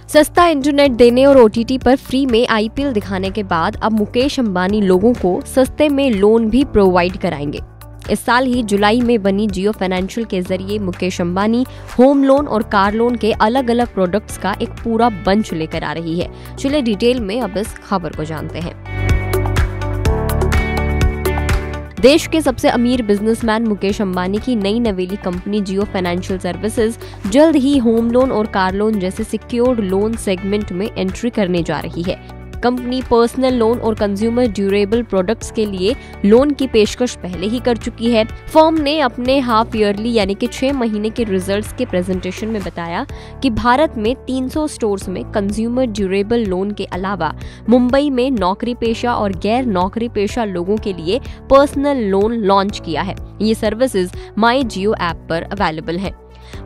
सस्ता इंटरनेट देने और OTT पर फ्री में IPL दिखाने के बाद अब मुकेश अंबानी लोगों को सस्ते में लोन भी प्रोवाइड कराएंगे। इस साल ही जुलाई में बनी जियो फाइनेंशियल के जरिए मुकेश अंबानी होम लोन और कार लोन के अलग अलग प्रोडक्ट्स का एक पूरा बंच लेकर आ रही है। चलिए डिटेल में अब इस खबर को जानते हैं। देश के सबसे अमीर बिजनेसमैन मुकेश अंबानी की नई नवेली कंपनी जियो फाइनेंशियल सर्विसेज जल्द ही होम लोन और कार लोन जैसे सिक्योर्ड लोन सेगमेंट में एंट्री करने जा रही है। कंपनी पर्सनल लोन और कंज्यूमर ड्यूरेबल प्रोडक्ट्स के लिए लोन की पेशकश पहले ही कर चुकी है। फर्म ने अपने हाफ ईयरली यानी कि 6 महीने के रिजल्ट्स के प्रेजेंटेशन में बताया कि भारत में 300 स्टोर्स में कंज्यूमर ड्यूरेबल लोन के अलावा मुंबई में नौकरी पेशा और गैर नौकरी पेशा लोगों के लिए पर्सनल लोन लॉन्च किया है। ये सर्विसेज माई जियो ऐप पर अवेलेबल है।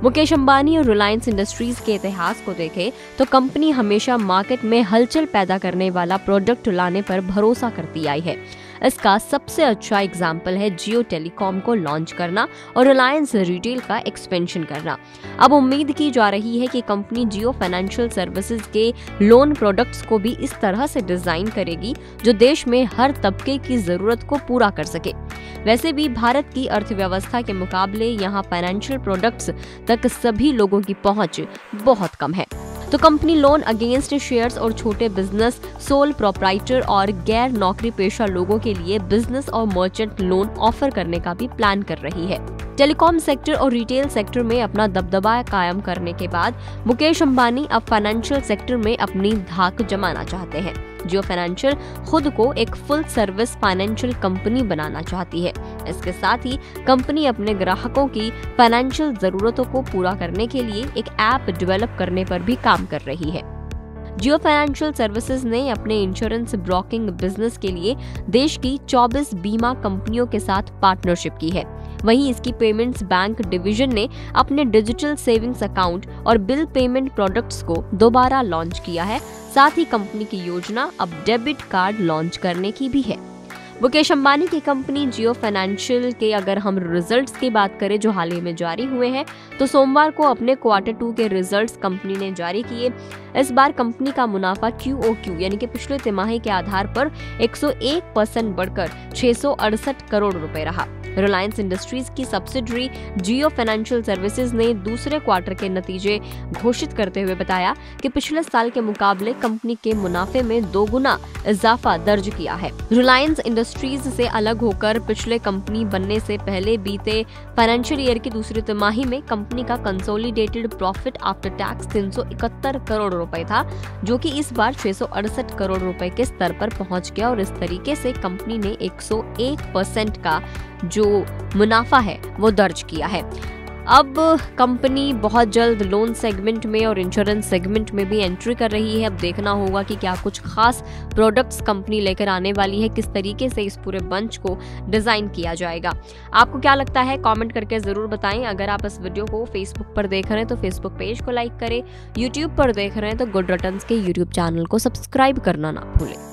मुकेश अंबानी और रिलायंस इंडस्ट्रीज के इतिहास को देखें तो कंपनी हमेशा मार्केट में हलचल पैदा करने वाला प्रोडक्ट लाने पर भरोसा करती आई है। इसका सबसे अच्छा एग्जाम्पल है जियो टेलीकॉम को लॉन्च करना और रिलायंस रिटेल का एक्सपेंशन करना। अब उम्मीद की जा रही है कि कंपनी जियो फाइनेंशियल सर्विसेज के लोन प्रोडक्ट्स को भी इस तरह से डिजाइन करेगी जो देश में हर तबके की जरूरत को पूरा कर सके। वैसे भी भारत की अर्थव्यवस्था के मुकाबले यहाँ फाइनेंशियल प्रोडक्ट्स तक सभी लोगों की पहुंच बहुत कम है, तो कंपनी लोन अगेंस्ट शेयर्स और छोटे बिजनेस, सोल प्रोप्राइटर और गैर नौकरी पेशा लोगों के लिए बिजनेस और मर्चेंट लोन ऑफर करने का भी प्लान कर रही है। टेलीकॉम सेक्टर और रिटेल सेक्टर में अपना दबदबा कायम करने के बाद मुकेश अंबानी अब फाइनेंशियल सेक्टर में अपनी धाक जमाना चाहते हैं। जियो फाइनेंशियल खुद को एक फुल सर्विस फाइनेंशियल कंपनी बनाना चाहती है। इसके साथ ही कंपनी अपने ग्राहकों की फाइनेंशियल जरूरतों को पूरा करने के लिए एक ऐप डेवलप करने पर भी काम कर रही है। जियो फाइनेंशियल सर्विसेज ने अपने इंश्योरेंस ब्रोकिंग बिजनेस के लिए देश की 24 बीमा कंपनियों के साथ पार्टनरशिप की है। वहीं इसकी पेमेंट्स बैंक डिवीजन ने अपने डिजिटल सेविंग्स अकाउंट और बिल पेमेंट प्रोडक्ट्स को दोबारा लॉन्च किया है। साथ ही कंपनी की योजना अब डेबिट कार्ड लॉन्च करने की भी है। मुकेश अंबानी की कंपनी जियो फाइनेंशियल के अगर हम रिजल्ट्स की बात करें जो हाल ही में जारी हुए हैं, तो सोमवार को अपने Q2 के रिजल्ट्स कंपनी ने जारी किए। इस बार कंपनी का मुनाफा QOQ यानी कि पिछले तिमाही के आधार पर 101% बढ़कर 668 करोड़ रुपए रहा। रिलायंस इंडस्ट्रीज की सब्सिडरी जियो फाइनेंशियल सर्विसेज ने दूसरे क्वार्टर के नतीजे घोषित करते हुए बताया कि पिछले साल के मुकाबले कंपनी के मुनाफे में 2 गुना इजाफा दर्ज किया है। रिलायंस इंडस्ट्रीज से अलग होकर पिछले कंपनी बनने से पहले बीते फाइनेंशियल ईयर की दूसरी तिमाही में कंपनी का consolidated profit after tax 371 crore रुपए था, जो कि इस बार 668 करोड़ रुपए के स्तर पर पहुंच गया और इस तरीके से कंपनी ने 101% का जो मुनाफा है वो दर्ज किया है। अब कंपनी बहुत जल्द लोन सेगमेंट में और इंश्योरेंस सेगमेंट में भी एंट्री कर रही है। अब देखना होगा कि क्या कुछ खास प्रोडक्ट्स कंपनी लेकर आने वाली है, किस तरीके से इस पूरे बंच को डिजाइन किया जाएगा। आपको क्या लगता है कमेंट करके जरूर बताएं। अगर आप इस वीडियो को फेसबुक पर देख रहे हैं तो फेसबुक पेज को लाइक करें, यूट्यूब पर देख रहे हैं तो गुड रिटर्न्स के यूट्यूब चैनल को सब्सक्राइब करना ना भूलें।